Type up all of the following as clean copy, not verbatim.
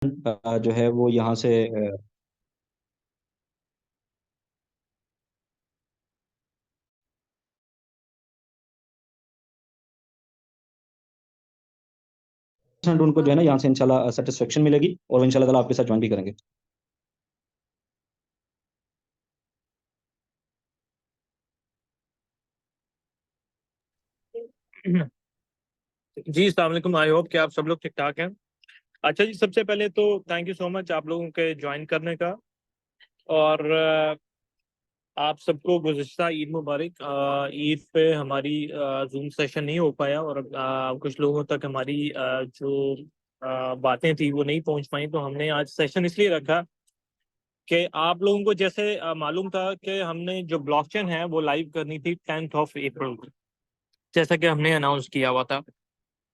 जो है वो यहाँ से उनको जो है ना यहाँ से इंशाल्लाह सेटिस्फेक्शन मिलेगी और वो इंशाल्लाह ताला आपके साथ ज्वाइन भी करेंगे। जी अस्सलाम वालेकुम। आई होप कि आप सब लोग ठीक ठाक हैं। अच्छा जी, सबसे पहले तो थैंक यू सो मच आप लोगों के ज्वाइन करने का। और आप सबको गुज़िश्ता ईद मुबारक। ईद पे हमारी जूम सेशन नहीं हो पाया और कुछ लोगों तक हमारी जो बातें थी वो नहीं पहुंच पाई, तो हमने आज सेशन इसलिए रखा कि आप लोगों को जैसे मालूम था कि हमने जो ब्लॉकचेन है वो लाइव करनी थी 10 अप्रैल को, जैसा कि हमने अनाउंस किया हुआ था।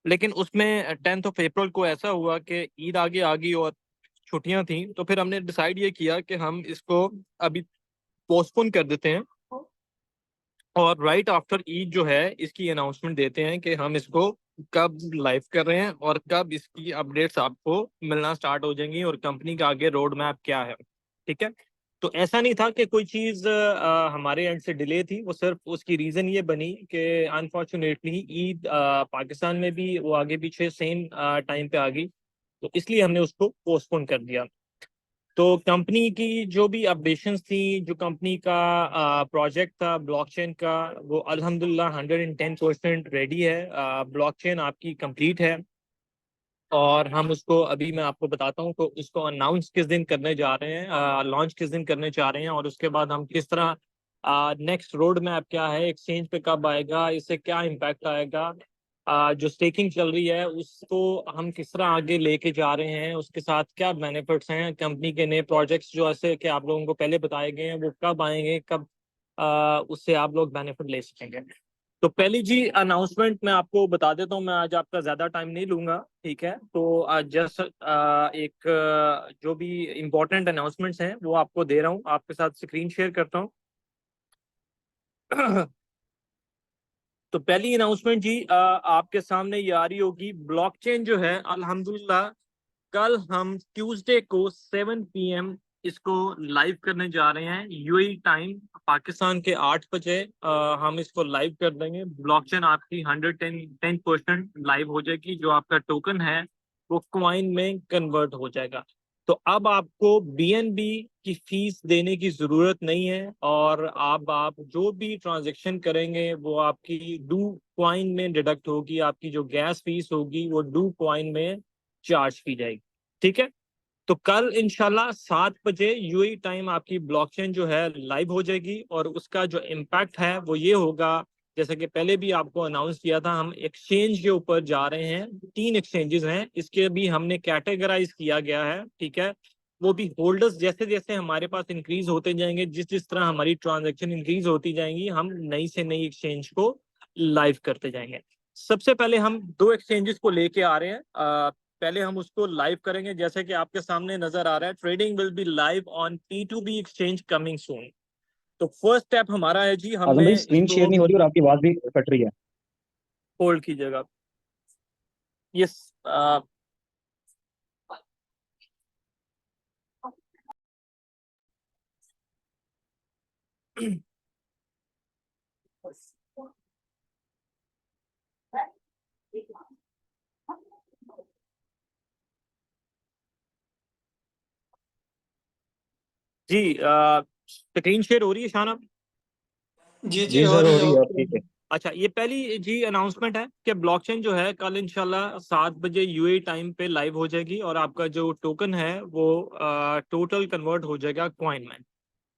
लेकिन उसमें 10 अप्रैल को ऐसा हुआ कि ईद आगे आ गई और छुट्टियां थी, तो फिर हमने डिसाइड ये किया कि हम इसको अभी पोस्टपोन कर देते हैं और राइट आफ्टर ईद जो है इसकी अनाउंसमेंट देते हैं कि हम इसको कब लाइव कर रहे हैं और कब इसकी अपडेट्स आपको मिलना स्टार्ट हो जाएंगी और कंपनी का आगे रोड मैप क्या है। ठीक है। तो ऐसा नहीं था कि कोई चीज़ हमारे एंड से डिले थी, वो सिर्फ उसकी रीज़न ये बनी कि अनफॉर्चुनेटली ईद पाकिस्तान में भी वो आगे पीछे सेम टाइम पे आ गई, तो इसलिए हमने उसको पोस्टपोन कर दिया। तो कंपनी की जो भी अपडेशंस थी, जो कंपनी का प्रोजेक्ट था ब्लॉकचेन का, वो अल्हम्दुलिल्लाह 110% रेडी है। ब्लॉकचेन आपकी कंप्लीट है और हम उसको अभी मैं आपको बताता हूँ तो इसको अनाउंस किस दिन करने जा रहे हैं, लॉन्च किस दिन करने जा रहे हैं और उसके बाद हम किस तरह नेक्स्ट रोड मैप क्या है, एक्सचेंज पे कब आएगा, इससे क्या इम्पैक्ट आएगा, जो स्टेकिंग चल रही है उसको हम किस तरह आगे लेके जा रहे हैं, उसके साथ क्या बेनिफिट्स हैं, कंपनी के नए प्रोजेक्ट्स जो ऐसे कि आप लोगों को पहले बताए गए हैं वो कब आएंगे, कब उससे आप लोग बेनिफिट ले सकेंगे। तो पहली जी अनाउंसमेंट मैं आपको बता देता हूँ, मैं आज आपका ज़्यादा टाइम नहीं लूंगा। ठीक है। तो आज जस्ट एक जो भी इम्पोर्टेंट अनाउंसमेंट्स हैं वो आपको दे रहा हूँ, आपके साथ स्क्रीन शेयर करता हूँ। तो पहली अनाउंसमेंट जी आपके सामने ये आ रही होगी। ब्लॉकचेन जो है अल्हम्दुलिल्लाह कल हम ट्यूसडे को 7 PM इसको लाइव करने जा रहे हैं यूएई टाइम, पाकिस्तान के 8 बजे हम इसको लाइव कर देंगे। ब्लॉकचेन आपकी 110% लाइव हो जाएगी, जो आपका टोकन है वो क्वाइन में कन्वर्ट हो जाएगा। तो अब आपको बीएनबी की फीस देने की जरूरत नहीं है और आप जो भी ट्रांजेक्शन करेंगे वो आपकी डू क्वाइन में डिडक्ट होगी, आपकी जो गैस फीस होगी वो डू क्वाइन में चार्ज की जाएगी। ठीक है। तो कल इंशाल्लाह 7 बजे यूएई टाइम आपकी ब्लॉकचेन जो है लाइव हो जाएगी और उसका जो इम्पैक्ट है वो ये होगा, जैसे कि पहले भी आपको अनाउंस किया था, हम एक्सचेंज के ऊपर जा रहे हैं। 3 एक्सचेंजेस हैं, इसके भी हमने कैटेगराइज किया गया है। ठीक है। वो भी होल्डर्स जैसे जैसे हमारे पास इंक्रीज होते जाएंगे, जिस जिस तरह हमारी ट्रांजेक्शन इंक्रीज होती जाएंगी, हम नई से नई एक्सचेंज को लाइव करते जाएंगे। सबसे पहले हम 2 एक्सचेंजेस को लेके आ रहे हैं, पहले हम उसको लाइव करेंगे। जैसे कि आपके सामने नजर आ रहा है, trading will be live on P2B exchange coming soon. तो फर्स्ट स्टेप हमारा है जी, आजम हमने भाई स्क्रीन शेयर इसको नहीं हो रही और आपकी आवाज भी कट रही है। होल्ड की जगह। यस। जी स्क्रीन शेयर हो रही है शाना? जी जी जी हो सर रही हो है रही हो है, अब रही ठीक है। है। अच्छा, ये पहली जी अनाउंसमेंट है कि ब्लॉकचेन जो है कल इंशाल्लाह 7 बजे यूए टाइम पे लाइव हो जाएगी और आपका जो टोकन है वो टोटल कन्वर्ट हो जाएगा क्वाइन में।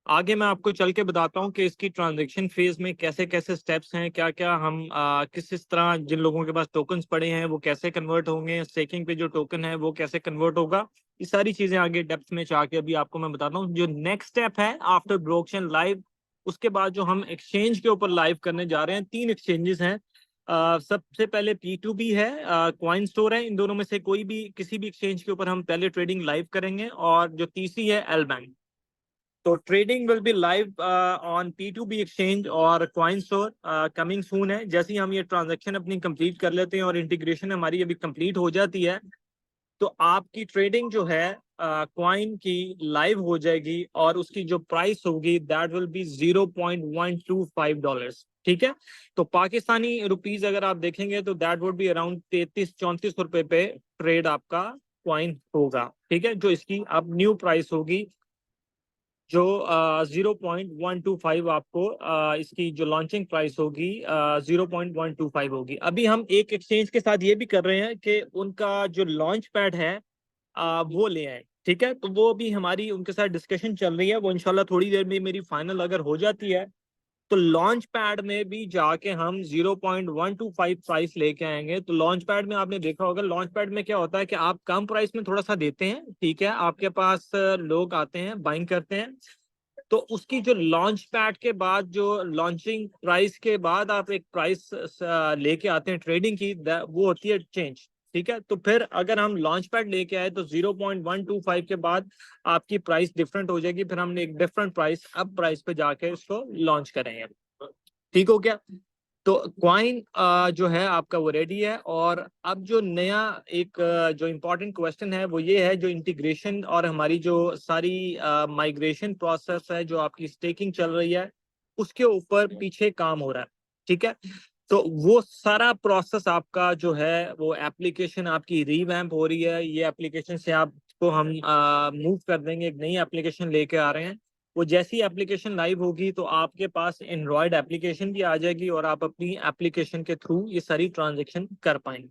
आगे मैं आपको चल के बताता हूँ कि इसकी ट्रांजैक्शन फेज में कैसे कैसे स्टेप्स हैं, क्या क्या हम किस तरह जिन लोगों के पास टोकन्स पड़े हैं वो कैसे कन्वर्ट होंगे, स्टेकिंग पे जो टोकन है वो कैसे कन्वर्ट होगा। ये सारी चीजें आगे डेप्थ में जाके अभी आपको मैं बताता हूँ। जो नेक्स्ट स्टेप है आफ्टर ब्लॉकचेन लाइव, उसके बाद जो हम एक्सचेंज के ऊपर लाइव करने जा रहे हैं, 3 एक्सचेंजेस हैं। सबसे पहले P2B है, क्वाइन स्टोर है। इन दोनों में से कोई भी किसी भी एक्सचेंज के ऊपर हम पहले ट्रेडिंग लाइव करेंगे। और जो तीसरी है एल बैंक। तो trading will be live on P2B exchange और क्वाइन स्टोर कमिंग सून है। जैसे ही हम ये ट्रांजैक्शन अपनी कंप्लीट कर लेते हैं और इंटीग्रेशन हमारी अभी कंप्लीट हो जाती है, तो आपकी ट्रेडिंग जो है कॉइन की लाइव हो जाएगी और उसकी जो प्राइस होगी दैट विल बी $0.125। ठीक है, तो पाकिस्तानी रुपीज अगर आप देखेंगे तो दैट वुड बी अराउंड 33-34 रुपए पे ट्रेड आपका कॉइन होगा। ठीक है, जो इसकी अब न्यू प्राइस होगी जो 0.125 आपको इसकी जो लॉन्चिंग प्राइस होगी 0.125 होगी। अभी हम एक एक्सचेंज के साथ ये भी कर रहे हैं कि उनका जो लॉन्च पैड है वो ले आए। ठीक है, तो वो भी हमारी उनके साथ डिस्कशन चल रही है, वो इंशाल्लाह थोड़ी देर में मेरी फाइनल अगर हो जाती है तो लॉन्च पैड में भी जाके हम 0.125 प्राइस लेके आएंगे। तो लॉन्च पैड में आपने देखा होगा, लॉन्च पैड में क्या होता है कि आप कम प्राइस में थोड़ा सा देते हैं, ठीक है, आपके पास लोग आते हैं बाइंग करते हैं, तो उसकी जो लॉन्च पैड के बाद जो लॉन्चिंग प्राइस के बाद आप एक प्राइस लेके आते हैं ट्रेडिंग की, वो होती है चेंज। ठीक है, तो फिर अगर हम लॉन्च पैड लेके आए तो 0.125 के बाद आपकी प्राइस डिफरेंट हो जाएगी, फिर हमने एक डिफरेंट प्राइस अब प्राइस पे जाके इसको लॉन्च करेंगे। ठीक हो गया, तो क्वाइन जो है आपका वो रेडी है। और अब जो नया एक जो इम्पोर्टेंट क्वेश्चन है वो ये है, जो इंटीग्रेशन और हमारी जो सारी माइग्रेशन प्रोसेस है जो आपकी स्टेकिंग चल रही है उसके ऊपर पीछे काम हो रहा है। ठीक है, तो वो सारा प्रोसेस आपका जो है वो एप्लीकेशन आपकी रीवैम्प हो रही है, ये एप्लीकेशन से आपको हम मूव कर देंगे, एक नई एप्लीकेशन लेके आ रहे हैं। वो जैसी एप्लीकेशन लाइव होगी तो आपके पास एंड्रॉयड एप्लीकेशन भी आ जाएगी और आप अपनी एप्लीकेशन के थ्रू ये सारी ट्रांजैक्शन कर पाएंगे।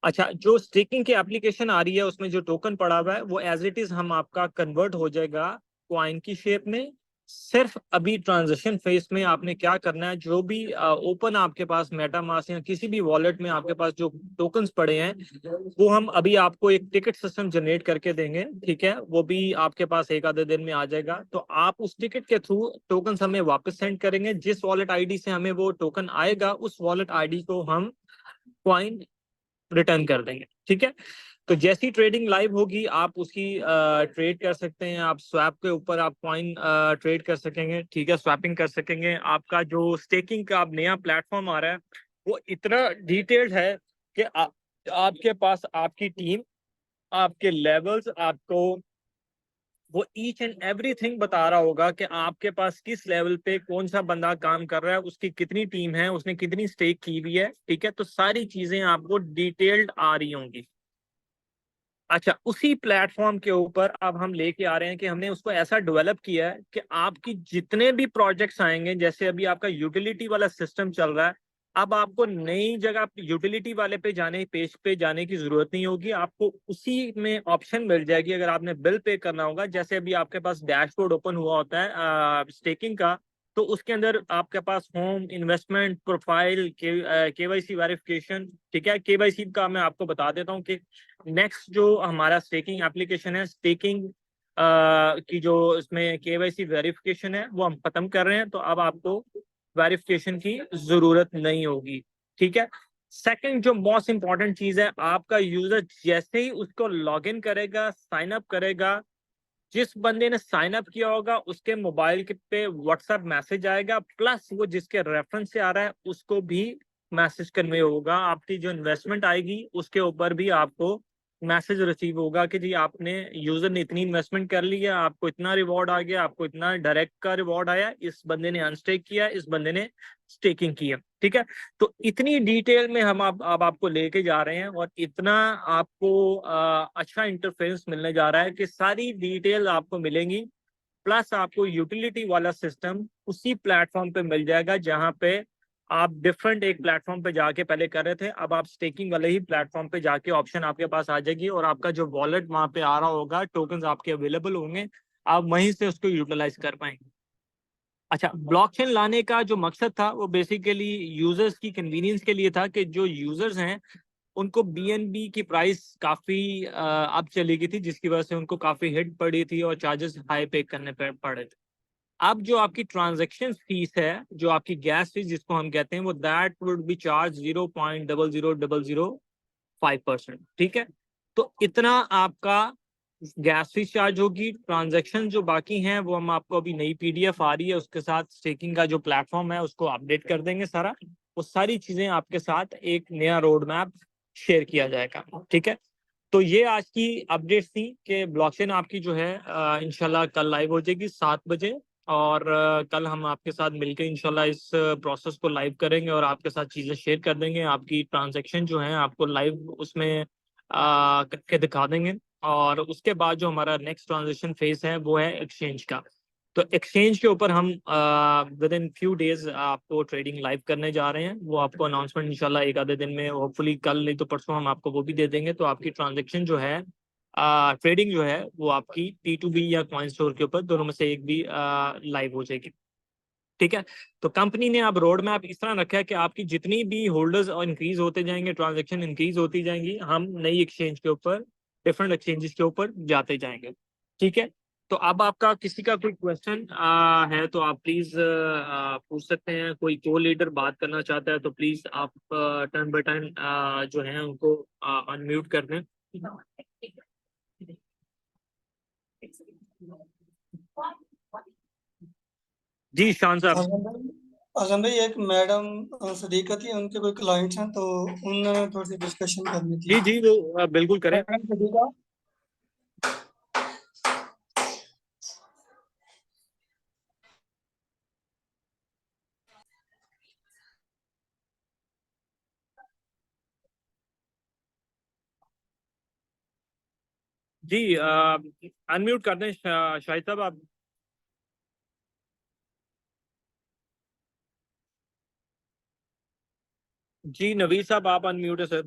अच्छा, जो स्टेकिंग की एप्लीकेशन आ रही है उसमें जो टोकन पड़ा हुआ है वो एज इट इज हम आपका कन्वर्ट हो जाएगा क्वाइन की शेप में। सिर्फ अभी ट्रांजैक्शन फेज में आपने क्या करना है, जो भी ओपन आपके पास मेटामास्क या किसी भी वॉलेट में आपके पास जो टोकन्स पड़े हैं वो हम अभी आपको एक टिकट सिस्टम जनरेट करके देंगे। ठीक है, वो भी आपके पास एक आधे दिन में आ जाएगा, तो आप उस टिकट के थ्रू टोकन्स हमें वापस सेंड करेंगे। जिस वॉलेट आईडी से हमें वो टोकन आएगा उस वॉलेट आईडी को हम क्वाइन रिटर्न कर देंगे। ठीक है, तो जैसी ट्रेडिंग लाइव होगी आप उसकी ट्रेड कर सकते हैं, आप स्वैप के ऊपर आप कॉइन ट्रेड कर सकेंगे। ठीक है, स्वैपिंग कर सकेंगे। आपका जो स्टेकिंग का अब नया प्लेटफॉर्म आ रहा है वो इतना डिटेल्ड है कि आपके पास आपकी टीम, आपके लेवल्स, आपको वो ईच एंड एवरीथिंग बता रहा होगा कि आपके पास किस लेवल पे कौन सा बंदा काम कर रहा है, उसकी कितनी टीम है, उसने कितनी स्टेक की हुई है। ठीक है, तो सारी चीजें आपको डिटेल्ड आ रही होंगी। अच्छा, उसी प्लेटफॉर्म के ऊपर अब हम लेके आ रहे हैं कि हमने उसको ऐसा डेवलप किया है कि आपकी जितने भी प्रोजेक्ट्स आएंगे, जैसे अभी आपका यूटिलिटी वाला सिस्टम चल रहा है, अब आपको नई जगह यूटिलिटी वाले पे जाने, पेज पे जाने की जरूरत नहीं होगी। आपको उसी में ऑप्शन मिल जाएगी अगर आपने बिल पे करना होगा। जैसे अभी आपके पास डैशबोर्ड ओपन हुआ होता है स्टेकिंग का, तो उसके अंदर आपके पास home, investment, profile, KYC verification. ठीक है, केवाईसी का मैं आपको बता देता हूँ कि नेक्स्ट जो हमारा स्टेकिंग एप्लीकेशन है, स्टेकिंग की जो इसमें केवाईसी वेरिफिकेशन है वो हम खत्म कर रहे हैं, तो अब आपको वेरिफिकेशन की जरूरत नहीं होगी। ठीक है, सेकंड जो मोस्ट इंपॉर्टेंट चीज है, आपका यूजर जैसे ही उसको लॉग इन करेगा, साइन अप करेगा, जिस बंदे ने साइन अप किया होगा उसके मोबाइल के पे व्हाट्सएप मैसेज आएगा, प्लस वो जिसके रेफरेंस से आ रहा है उसको भी मैसेज कन्वे होगा। आपकी जो इन्वेस्टमेंट आएगी उसके ऊपर भी आपको मैसेज रिसीव होगा कि जी आपने, यूजर ने इतनी इन्वेस्टमेंट कर ली है, आपको इतना रिवॉर्ड आ गया, आपको इतना डायरेक्ट का रिवॉर्ड आया, इस बंदे ने अनस्टेक किया, इस बंदे ने स्टेकिंग किया। ठीक है, तो इतनी डिटेल में हम अब आपको लेके जा रहे हैं और इतना आपको अच्छा इंटरफेस मिलने जा रहा है कि सारी डिटेल आपको मिलेंगी, प्लस आपको यूटिलिटी वाला सिस्टम उसी प्लेटफॉर्म पे मिल जाएगा जहां पे आप डिफरेंट एक प्लेटफॉर्म पे जाके पहले कर रहे थे, अब आप स्टेकिंग वाले ही प्लेटफॉर्म पे जाके ऑप्शन आपके पास आ जाएगी और आपका जो वॉलेट वहां पे आ रहा होगा, टोकन्स आपके अवेलेबल होंगे, आप वहीं से उसको यूटिलाइज कर पाएंगे। अच्छा, ब्लॉकचेन लाने का जो मकसद था वो बेसिकली यूजर्स की कन्वीनियंस के लिए था कि जो यूजर्स हैं उनको बीएनबी की प्राइस काफी अप चली गई थी, जिसकी वजह से उनको काफी हिट पड़ी थी और चार्जेस हाई पे करने पड़े थे। अब जो आपकी ट्रांजैक्शन फीस है, जो आपकी गैस फीस जिसको हम कहते हैं, वो दैट वुड बी चार्ज 0.00005%। ठीक है, तो इतना आपका गैस फीस चार्ज होगी। ट्रांजैक्शन जो बाकी हैं वो हम आपको, अभी नई पीडीएफ आ रही है उसके साथ स्टेकिंग का जो प्लेटफॉर्म है उसको अपडेट कर देंगे सारा, वो सारी चीजें आपके साथ एक नया रोड मैप शेयर किया जाएगा। ठीक है, तो ये आज की अपडेट्स थी कि ब्लॉकचेन आपकी जो है इंशाल्लाह कल लाइव हो जाएगी 7 बजे। और कल हम आपके साथ मिलकर इंशाल्लाह इस प्रोसेस को लाइव करेंगे और आपके साथ चीज़ें शेयर कर देंगे। आपकी ट्रांजैक्शन जो है आपको लाइव उसमें करके दिखा देंगे। और उसके बाद जो हमारा नेक्स्ट ट्रांजेक्शन फेज है वो है एक्सचेंज का। तो एक्सचेंज के ऊपर हम विद इन फ्यू डेज आपको ट्रेडिंग लाइव करने जा रहे हैं। वो आपको अनाउंसमेंट इंशाल्लाह एक आधे दिन में, होपफुली कल नहीं तो परसों, हम आपको वो भी दे देंगे। तो आपकी ट्रांजैक्शन जो है ट्रेडिंग जो है वो आपकी P2B या कॉइन स्टोर के ऊपर दोनों में से एक भी लाइव हो जाएगी। ठीक है। तो कंपनी ने अब रोड मैप इस तरह रखा है कि आपकी जितनी भी होल्डर्स और इंक्रीज होते जाएंगे, ट्रांजैक्शन इंक्रीज होती जाएंगी, हम नई एक्सचेंज के ऊपर, डिफरेंट एक्सचेंजेस के ऊपर जाते जाएंगे। ठीक है। तो अब आपका किसी का कोई क्वेश्चन है तो आप प्लीज पूछ सकते हैं। कोई को लीडर बात करना चाहता है तो प्लीज आप टर्न बाय टर्न जो है उनको अनम्यूट कर दें। जी शान साहब। आजम भाई एक मैडम सदीका थी, उनके कोई क्लाइंट्स हैं तो उन्होंने थोड़ी सी डिस्कशन करनी थी। जी जी वो बिल्कुल करें। मैडम सदीका, जी अनम्यूट कर दें शाहिद साहब आप। जी नवीद साहब आप अनम्यूट है सर।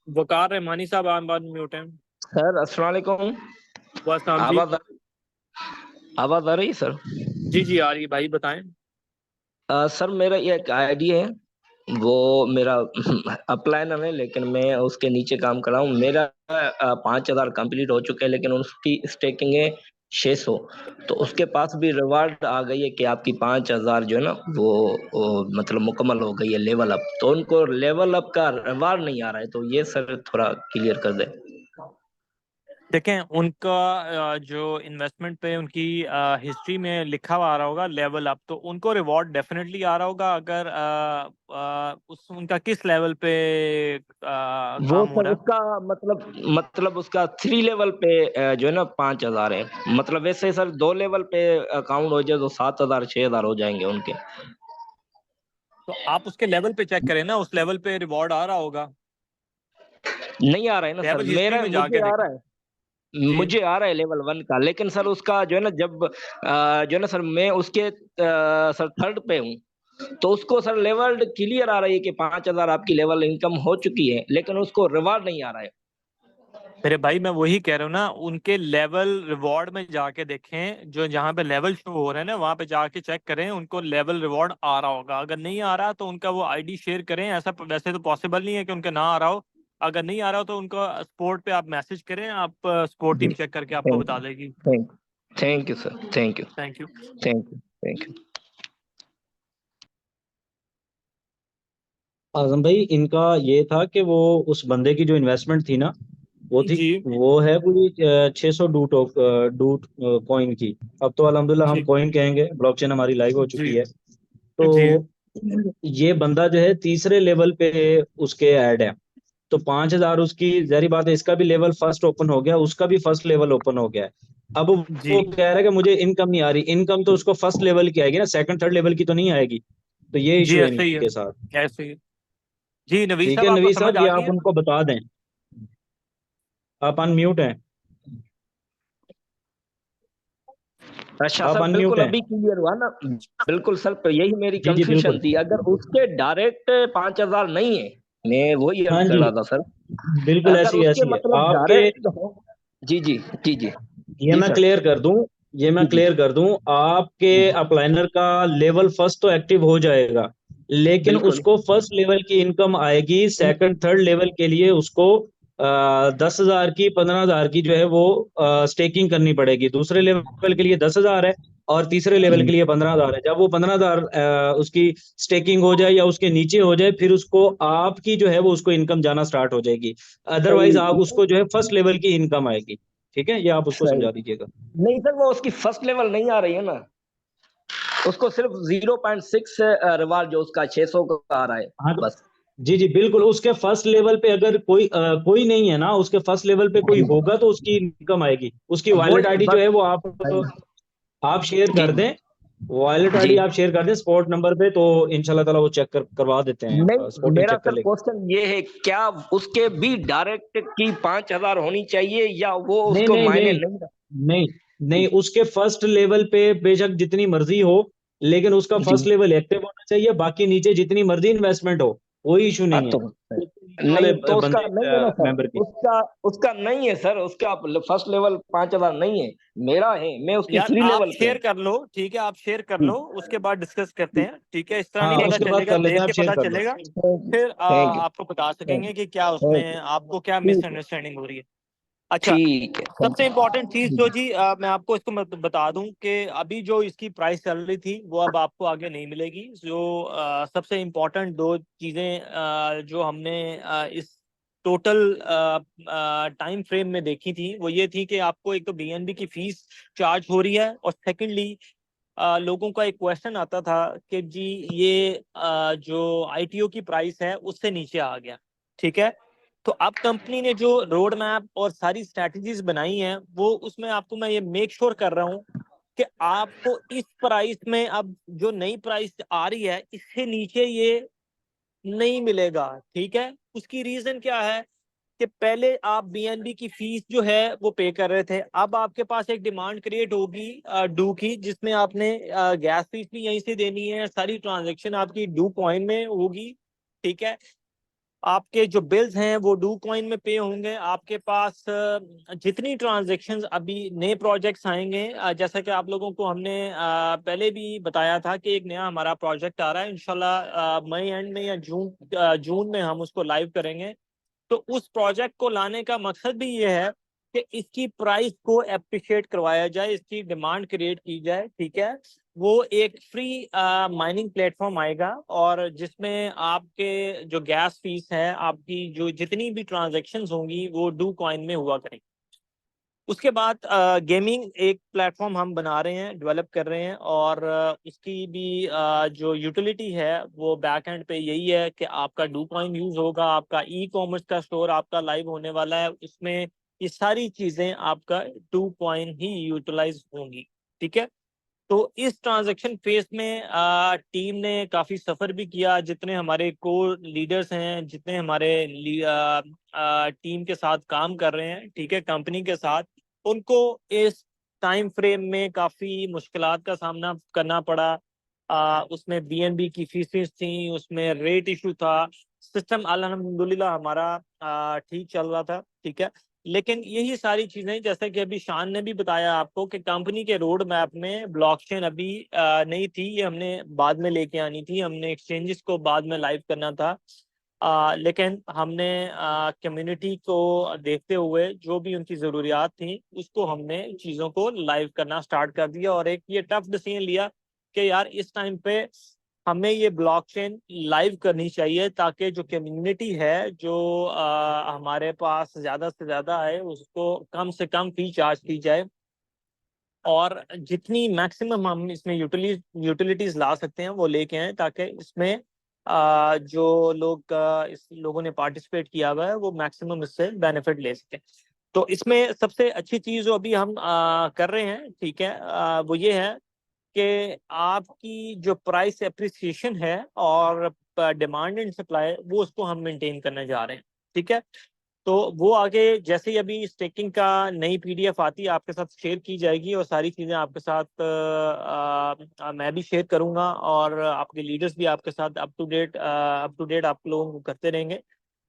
वकार रहमानी साहब आप अनम्यूट हैं। सर अस्सलाम वालेकुम। बस हम जी आवाज आ रही है सर? जी जी आ रही है भाई बताएं। सर मेरा ये एक आईडी है, वो मेरा अपलाइनर है, लेकिन मैं उसके नीचे काम कर रहा हूँ। मेरा 5,000 कंप्लीट हो चुके हैं, लेकिन उसकी स्टेकिंग है 600। तो उसके पास भी रिवार्ड आ गई है कि आपकी 5,000 जो है ना वो मतलब मुकम्मल हो गई है लेवल अप। तो उनको लेवल अप का रिवार्ड नहीं आ रहा है, तो ये सर थोड़ा क्लियर कर दे। देखें उनका जो इन्वेस्टमेंट पे उनकी हिस्ट्री में लिखा हुआ आ रहा होगा लेवल अप, तो उनको रिवॉर्ड डेफिनेटली आ रहा होगा। अगर उस उनका किस लेवल पे वो काम हो सर रहा है। उसका मतलब उसका 3 लेवल पे जो है ना 5,000 है। मतलब वैसे सर 2 लेवल पे अकाउंट हो जाए तो 7,000 6,000 हो जाएंगे उनके। तो आप उसके लेवल पे चेक करें ना, उस लेवल पे रिवॉर्ड आ रहा होगा। नहीं आ रहा है ना सर, लेवल हिस्ट्री मेरा में मुझे जाके आ देखें। रहा है। जी मुझे आ रहा है लेवल 1 का, लेकिन सर उसका जो है ना जब जो है ना सर मैं उसके सर थर्ड पे हूँ, तो उसको सर लेवल क्लियर आ रही है कि 5,000 आपकी लेवल इनकम हो चुकी है, लेकिन उसको रिवार्ड नहीं आ रहा है। मेरे भाई मैं वही कह रहा हूँ ना, उनके लेवल रिवॉर्ड में जाके देखें, जो जहाँ पे लेवल शो हो रहे हैं ना वहाँ पे जाके चेक करें, उनको लेवल रिवॉर्ड आ रहा होगा। अगर नहीं आ रहा तो उनका वो आईडी शेयर करें। ऐसा वैसे तो पॉसिबल नहीं है कि उनका ना आ रहा हो। अगर नहीं आ रहा हो तो उनका सपोर्ट पे आप मैसेज करें, आप सपोर्ट जी टीम चेक करके आपको थैंक बता यू। देगी। Thank you sir, thank you. Thank you. Thank you. Thank you. Azam भाई इनका ये था कि वो उस बंदे की जो इन्वेस्टमेंट थी ना, वो थी, जी वो है कोई 600 डूट कॉइन की। अब तो अल्हम्दुलिल्लाह हम ठीक। कॉइन कहेंगे, ब्लॉकचेन हमारी लाइव हो जी चुकी है। तो जी ये बंदा जो है तीसरे लेवल पे उसके ऐड है। तो 5,000 उसकी जारी बात है, इसका भी लेवल फर्स्ट ओपन हो गया, उसका भी फर्स्ट लेवल ओपन हो गया है। अब जी। वो कह रहा है कि मुझे इनकम नहीं आ रही। इनकम तो उसको फर्स्ट लेवल की आएगी ना, सेकंड थर्ड लेवल की तो नहीं आएगी। तो ये जी इशू है ऐसे ही है, इनके साथ। ऐसे ही है। जी नवीद ठीक साहब है आपको नवीद समझ साहब, आ ये गई आप है। उनको बता दें। आप अनम्यूट हैं। अच्छा आप सर, अनम्यूट बिल्कुल हैं। अभी क्लियर हुआ ना। बिल्कुल सर, तो यही मेरी जी जी कंफ्यूजन बिल्कुल। थी। अगर उसके डायरेक्ट 5,000 नहीं है, मैं वही हाँ अर्ज कर जी, रहा था सर। बिल्कुल अगर ऐसी उसके है मतलब आपके। डायरेक्ट हो। जी जी। जी जी। ये जी मैं सर। क्लियर कर दूं, ये मैं जी जी। क्लियर कर दूं, आपके जी अपलाइनर का लेवल फर्स्ट तो एक्टिव हो जाएगा, लेकिन बिल्कुल। उसको फर्स्ट लेवल की इनकम आएगी। सेकंड थर्ड लेवल के लिए उसको 10,000 की 15,000 की जो है वो स्टेकिंग करनी पड़ेगी। दूसरे लेवल के लिए 10,000 है और तीसरे लेवल के लिए 15,000 है। जब वो 15,000 उसकी स्टेकिंग हो जाए या उसके नीचे हो जाए, फिर उसको आपकी जो है वो उसको इनकम जाना स्टार्ट हो जाएगी। अदरवाइज आप सही। उसको जो है फर्स्ट लेवल की इनकम आएगी। ठीक है, ये आप उसको सही। समझा दीजिएगा। नहीं सर, वो उसकी फर्स्ट लेवल नहीं आ रही है ना। उसको सिर्फ 0.6 रिवाल जो उसका 600 का आ रहा है हाँ तो बस। जी जी बिल्कुल, उसके फर्स्ट लेवल पे अगर कोई नहीं है ना, उसके फर्स्ट लेवल पे कोई होगा तो उसकी इनकम आएगी। उसकी वो वॉलेट आईडी जो बस। है वो आप शेयर जी कर दें। वॉलेट जी। आईडी आप शेयर कर दें स्पॉट नंबर पे, तो इंशाल्लाह ताला वो करवा देते हैं, नहीं, स्पॉटिंग मेरा चेक कर सर लेंगे। क्वेश्चन ये है, क्या उसके भी डायरेक्ट की 5,000 होनी चाहिए या वो नहीं उसको नहीं मायने नहीं नहीं नहीं नहीं, उसके फर्स्ट लेवल पे बेशक जितनी मर्जी हो, लेकिन उसका जी। फर्स्ट लेवल एक्टिव होना चाहिए। बाकी नीचे जितनी मर्जी इन्वेस्टमेंट हो, कोई इशू हाँ नहीं है तो उसके नीचे नहीं, वाले तो उसका बंदे नहीं है ना सर, मेंबर की। उसका उसका नहीं है सर, उसका फर्स्ट लेवल 5,000 नहीं है, मेरा है, मैं उसकी यार फ्री आप लेवल पे शेयर हूँ। कर लो, ठीक है, आप शेयर कर जी लो, उसके बाद डिस्कस करते हैं, ठीक है। इस तरह नहीं हाँ पता उसके बाद चलेगा, कर लेते देख हैं, आप के शेयर पता कर दो। चलेगा, थैंक फिर यू। आपको बता सकेंगे कि क्या उसमें आपको क्या ठीक है, मिसअंडरस्टैंडिंग हो रही है। अच्छा, ठीक है, सबसे इम्पोर्टेंट चीज जी जो जी मैं आपको इसको बता दूं कि अभी जो इसकी प्राइस चल रही थी वो अब आपको आगे नहीं मिलेगी। जो सबसे इम्पोर्टेंट दो चीजें जो हमने इस टोटल टाइम फ्रेम में देखी थी वो ये थी कि आपको एक तो बीएनबी की फीस चार्ज हो रही है, और सेकेंडली लोगों का एक क्वेश्चन आता था कि जी ये जो आईटीओ की प्राइस है उससे नीचे आ गया, ठीक है। तो अब कंपनी ने जो रोड मैप और सारी स्ट्रैटेजीज बनाई हैं वो उसमें आपको मैं ये मेक श्योर कर रहा हूँ कि आपको इस प्राइस में अब जो नई प्राइस आ रही है इससे नीचे ये नहीं मिलेगा, ठीक है। उसकी रीजन क्या है कि पहले आप बीएनबी की फीस जो है वो पे कर रहे थे, अब आपके पास एक डिमांड क्रिएट होगी डू की, जिसमें आपने गैस फीस भी यहीं से देनी है, सारी ट्रांजैक्शन आपकी डू कॉइन में होगी, ठीक है। आपके जो बिल्स हैं वो डू कॉइन में पे होंगे। आपके पास जितनी ट्रांजैक्शंस अभी नए प्रोजेक्ट्स आएंगे, जैसा कि आप लोगों को हमने पहले भी बताया था कि एक नया हमारा प्रोजेक्ट आ रहा है इंशाल्लाह मई एंड में या जून में हम उसको लाइव करेंगे। तो उस प्रोजेक्ट को लाने का मकसद भी ये है कि इसकी प्राइस को एप्रिशिएट करवाया जाए, इसकी डिमांड क्रिएट की जाए, ठीक है। वो एक फ्री माइनिंग प्लेटफॉर्म आएगा और जिसमें आपके जो गैस फीस है, आपकी जो जितनी भी ट्रांजैक्शंस होंगी वो डू कॉइन में हुआ करेंगी। उसके बाद गेमिंग एक प्लेटफॉर्म हम बना रहे हैं, डेवलप कर रहे हैं, और उसकी भी जो यूटिलिटी है वो बैक एंड पे यही है कि आपका डू कॉइन यूज होगा, आपका ई कॉमर्स का स्टोर आपका लाइव होने वाला है, उसमें ये सारी चीजें आपका डू कॉइन ही यूटिलाइज होंगी, ठीक है। तो इस ट्रांजैक्शन फेज में टीम ने काफी सफर भी किया, जितने हमारे कोर लीडर्स हैं, जितने हमारे टीम के साथ काम कर रहे हैं, ठीक है, कंपनी के साथ, उनको इस टाइम फ्रेम में काफी मुश्किलात का सामना करना पड़ा। उसमें बीएनबी की फीसेस थी, उसमें रेट इशू था, सिस्टम अल्हम्दुलिल्लाह हमारा ठीक चल रहा था, ठीक है। लेकिन यही सारी चीजें, जैसे कि अभी शान ने भी बताया आपको कि कंपनी के रोड मैप में ब्लॉकचेन अभी नहीं थी, ये हमने बाद में लेके आनी थी, हमने एक्सचेंजेस को बाद में लाइव करना था। लेकिन हमने कम्युनिटी को देखते हुए जो भी उनकी ज़रूरियात थी उसको हमने चीज़ों को लाइव करना स्टार्ट कर दिया, और एक ये टफ डिसीजन लिया कि यार इस टाइम पे हमें ये ब्लॉकचेन लाइव करनी चाहिए ताकि जो कम्युनिटी है जो हमारे पास ज़्यादा से ज़्यादा है उसको कम से कम फी चार्ज की जाए, और जितनी मैक्सिमम हम इसमें यूटिलिटीज ला सकते हैं वो लेके आए, ताकि इसमें जो लोग इस लोगों ने पार्टिसिपेट किया हुआ है वो मैक्सिमम इससे बेनिफिट ले सके। तो इसमें सबसे अच्छी चीज जो अभी हम कर रहे हैं, ठीक है, वो ये है कि आपकी जो प्राइस एप्रिसिएशन है और डिमांड एंड सप्लाई वो उसको हम मेंटेन करने जा रहे हैं, ठीक है। तो वो आगे जैसे ही अभी स्टेकिंग का नई पीडीएफ आती है आपके साथ शेयर की जाएगी, और सारी चीज़ें आपके साथ मैं भी शेयर करूंगा, और आपके लीडर्स भी आपके साथ अप टू डेट आप लोगों को करते रहेंगे।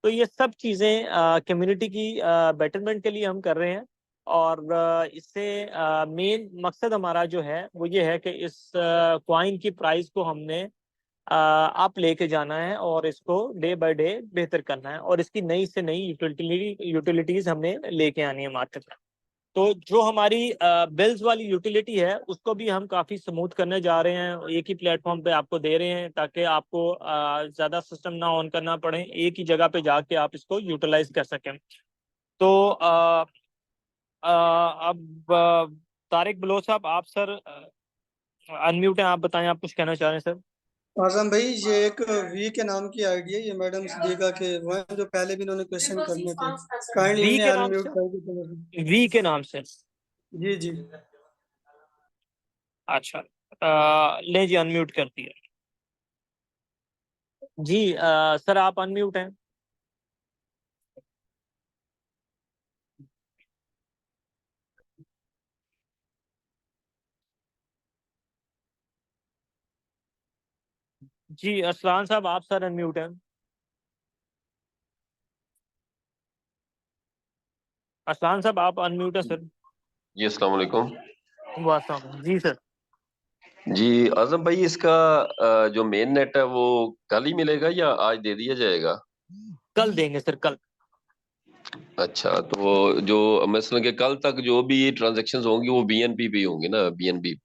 तो ये सब चीज़ें कम्युनिटी की बेटरमेंट के लिए हम कर रहे हैं, और इससे मेन मकसद हमारा जो है वो ये है कि इस कॉइन की प्राइस को हमने आप लेके जाना है और इसको डे बाय डे बेहतर करना है, और इसकी नई से नई यूटिलिटीज हमने लेके आनी है मार्केट में। तो जो हमारी बिल्स वाली यूटिलिटी है उसको भी हम काफ़ी स्मूथ करने जा रहे हैं, एक ही प्लेटफॉर्म पे आपको दे रहे हैं ताकि आपको ज़्यादा सिस्टम ना ऑन करना पड़े, एक ही जगह पे जाके आप इसको यूटिलाइज कर सकें। तो अब तारिक बलोच साहब, आप सर अनम्यूट है, आप बताएं, आप कुछ कहना चाह रहे हैं सर? आजम भाई ये एक वी के नाम की आईडी है, ये मैडम सदीका के वो हैं जो पहले भी इन्होंने क्वेश्चन करने थे। काइंडली वी इन्हें के नाम अनम्यूट से? करके वी के नाम से? जी जी। अच्छा, ले जी, अनम्यूट कर दिया जी। सर आप अनम्यूट हैं। जी असलान साहब, आप सर अनम्यूट हैं। असलान साहब आप अनम्यूट है सर। जी अस्सलाम वालेकुम। वास्तव जी सर। जी आजम भाई, इसका जो मेन नेट है वो कल ही मिलेगा या आज दे दिया जाएगा? कल देंगे सर, कल। अच्छा, तो जो मसलन के कल तक जो भी ट्रांजैक्शंस होंगी वो बीएनपी पे होंगी ना, बीएनपी?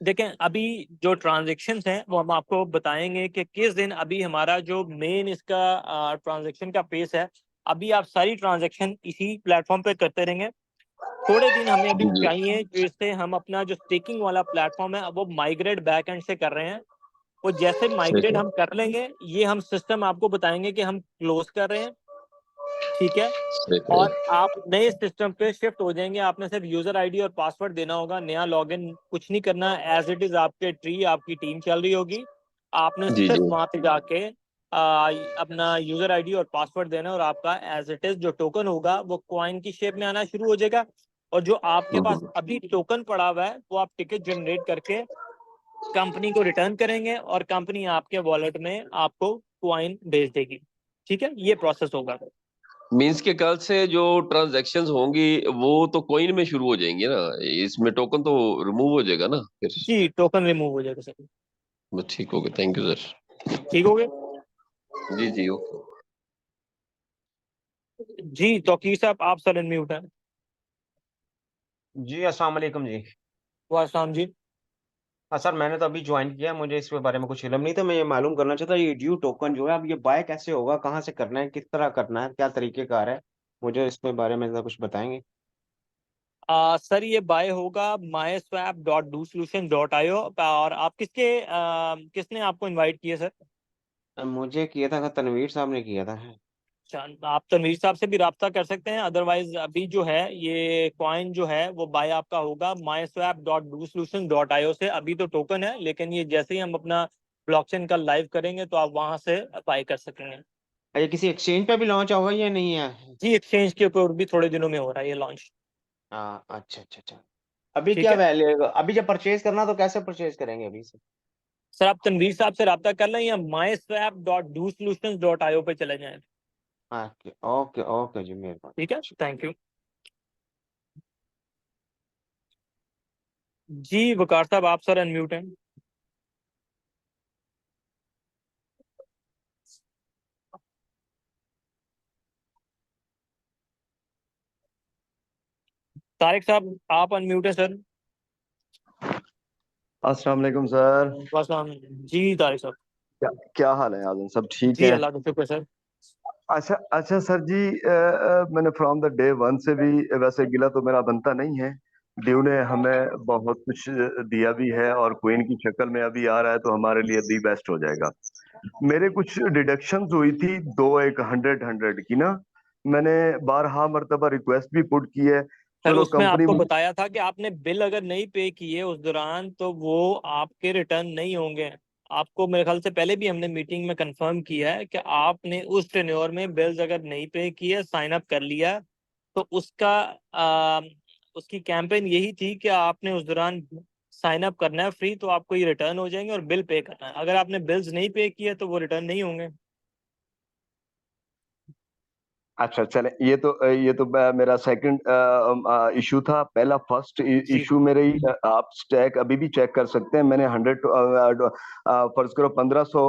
देखें, अभी जो ट्रांजेक्शन्स हैं वो हम आपको बताएंगे कि किस दिन अभी हमारा जो मेन इसका ट्रांजेक्शन का पेस है। अभी आप सारी ट्रांजेक्शन इसी प्लेटफॉर्म पे करते रहेंगे। थोड़े दिन हमें अभी जी जी चाहिए जिससे हम अपना जो स्टेकिंग वाला प्लेटफॉर्म है वो माइग्रेट बैक एंड से कर रहे हैं। वो जैसे ठीक माइग्रेट है। हम कर लेंगे, ये हम सिस्टम आपको बताएंगे कि हम क्लोज कर रहे हैं। ठीक है। ठीक है। और आप नए सिस्टम पे शिफ्ट हो जाएंगे। आपने सिर्फ यूजर आईडी और पासवर्ड देना होगा, नया लॉगिन कुछ नहीं करना। एज इट इज आपके ट्री, आपकी टीम चल रही होगी। आपने जी सिर्फ जी वहां पे जाके अपना यूजर आईडी और पासवर्ड देना है और आपका एज इट इज जो टोकन होगा वो कॉइन की शेप में आना शुरू हो जाएगा। और जो आपके पास हम्म। अभी टोकन पड़ा हुआ है वो आप टिकट जनरेट करके कंपनी को रिटर्न करेंगे और कंपनी आपके वॉलेट में आपको कॉइन भेज देगी। ठीक है, ये प्रोसेस होगा। मीन्स के कल से जो ट्रांजैक्शंस होंगी वो तो कॉइन में शुरू हो जाएंगी ना, इसमें टोकन तो रिमूव हो जाएगा ना फिर? जी, टोकन रिमूव हो जाएगा सर। बस ठीक हो गया, थैंक यू सर। ठीक हो गया जी जी ओके। जी। तौकीर साहब आप सर अनम्यूट हैं। जी अस्सलाम वालेकुम जी। वासलाम जी। हाँ सर, मैंने तो अभी ज्वाइन किया, मुझे इसके बारे में कुछ इल्म नहीं था। मैं ये मालूम करना चाहता ये ड्यू टोकन जो है अब ये बाय कैसे होगा, कहाँ से करना है, किस तरह करना है, क्या तरीकेकार है, मुझे इसके बारे में ज़रा कुछ बताएंगे। सर ये बाय होगा myswap.dosolution.io। और आप किसने आपको इनवाइट किया सर? मुझे किया था तनवीर साहब ने किया था। अच्छा, आप तनवीर साहब से भी रब्ता कर सकते हैं। अदरवाइज अभी जो है ये कॉइन जो है वो बाय आपका होगा myswap.dosolution.io से। अभी तो टोकन है, लेकिन ये जैसे ही हम अपना ब्लॉकचेन का लाइव करेंगे तो आप वहां से बाय कर सकेंगे। ये किसी एक्सचेंज पे भी लॉन्च होगा या नहीं है? जी, एक्सचेंज के ऊपर भी थोड़े दिनों में हो रहा है ये लॉन्च। हाँ अच्छा अच्छा अच्छा। अभी ठीक क्या है वैल्यू, अभी जब परचेज करना तो कैसे परचेज करेंगे अभी से? सर, आप तनवीर साहब से रब्ता कर लें या myswap.dosolutions.io पे चले जाएं। हाँ ओके ओके जी, मेहरबानी। ठीक है, थैंक यू जी। वकार साहब आप सर अनम्यूट हैं। तारिक साहब आप अनम्यूट हैं सर। अस्सलाम वालेकुम सर। वासलाम जी। तारिक साहब क्या क्या हाल है आजम, सब ठीक जी, है? अल्लाह का शुक्र सर। अच्छा अच्छा सर जी, मैंने फ्रॉम द डे वन से भी वैसे गिला तो मेरा बनता नहीं है। ड्यू ने हमें बहुत कुछ दिया भी है और क्वीन की शक्ल में अभी आ रहा है तो हमारे लिए दी बेस्ट हो जाएगा। मेरे कुछ डिडक्शंस हुई थी दो एक हंड्रेड हंड्रेड की ना, मैंने बारहा मर्तबा रिक्वेस्ट भी पुट की है। सर चलो उसमें कंपनी, आपको बताया था कि आपने बिल अगर नहीं पे किए उस दौरान तो वो आपके रिटर्न नहीं होंगे। आपको मेरे ख्याल से पहले भी हमने मीटिंग में कंफर्म किया है कि आपने उस टेन्योर में बिल्स अगर नहीं पे किए, साइन अप कर लिया, तो उसकी कैंपेन यही थी कि आपने उस दौरान साइन अप करना है फ्री, तो आपको ये रिटर्न हो जाएंगे, और बिल पे करना है। अगर आपने बिल्स नहीं पे किए तो वो रिटर्न नहीं होंगे। अच्छा चले, ये तो मेरा सेकंड इशू था। पहला फर्स्ट जी इशू मेरे आप स्टैक अभी भी चेक कर सकते हैं। मैंने 100 फर्ज करो 1500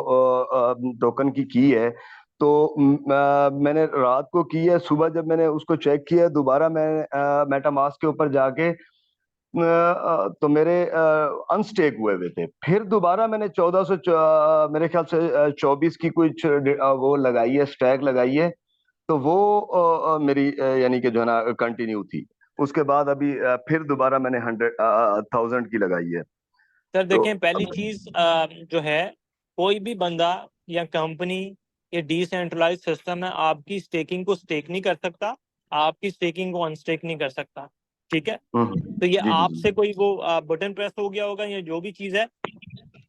टोकन की है। तो मैंने रात को की है, सुबह जब मैंने उसको चेक किया दोबारा मैं मेटामास्क के ऊपर जाके तो मेरे अनस्टेक हुए थे। फिर दोबारा मैंने 1400 मेरे ख्याल से 24 की कुछ वो लगाई है, स्टैक लगाई है। तो वो मेरी यानी कि जो है ना कंटिन्यू थी। उसके बाद अभी फिर दोबारा मैंने 100,000 की लगाई है। सर देखें, पहली चीज जो है, कोई भी बंदा या कंपनी, ये डिसेंट्रलाइज सिस्टम है, आपकी स्टेकिंग को स्टेक नहीं कर सकता, आपकी स्टेकिंग को अनस्टेक नहीं कर सकता। ठीक है, तो ये जी जी आपसे कोई वो बटन प्रेस हो गया होगा या जो भी चीज है,